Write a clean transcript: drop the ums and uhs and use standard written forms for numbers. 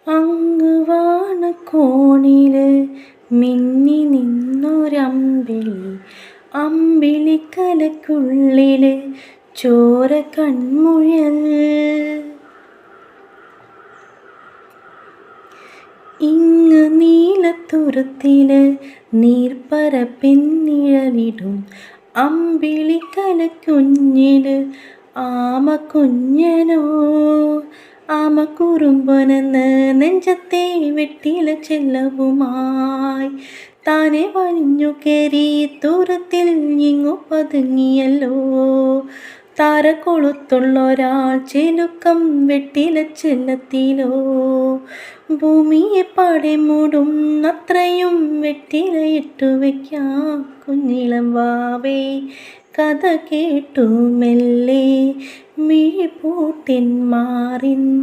അങ്ങ് വാണക്കോണില് മിന്നി നിന്നൊരമ്പിളി, അമ്പിളിക്കലയ്ക്കുള്ളില് ചോര കൺമുയൽ. ഇങ്ങ് നീലത്തുരുത്തില് നീർപ്പരപ്പിന്നിഴലിടും അമ്പിളിക്കലയ്ക്കുഞ്ഞില് ആമക്കുഞ്ഞനോ. ആമക്കുറുമ്പനെന്ന് നെഞ്ചത്തെ വെട്ടില ചെല്ലവുമായി താനെ വലിഞ്ഞു കേറി തുരുത്തിൽ ഇങ്ങു പതുങ്ങിയല്ലോ. താരകൊളുത്തുള്ളൊരാൾ ചെലുക്കം വെട്ടില ചെല്ലത്തിലോ. ഭൂമിയെ പാടെ മൂടും അത്രയും വെട്ടിലയിട്ടു വയ്ക്കാം കുഞ്ഞിളം വാവേ. കഥ കേട്ടു മെല്ലെ മിഴിപൂട്ടിൻ മാറിൻ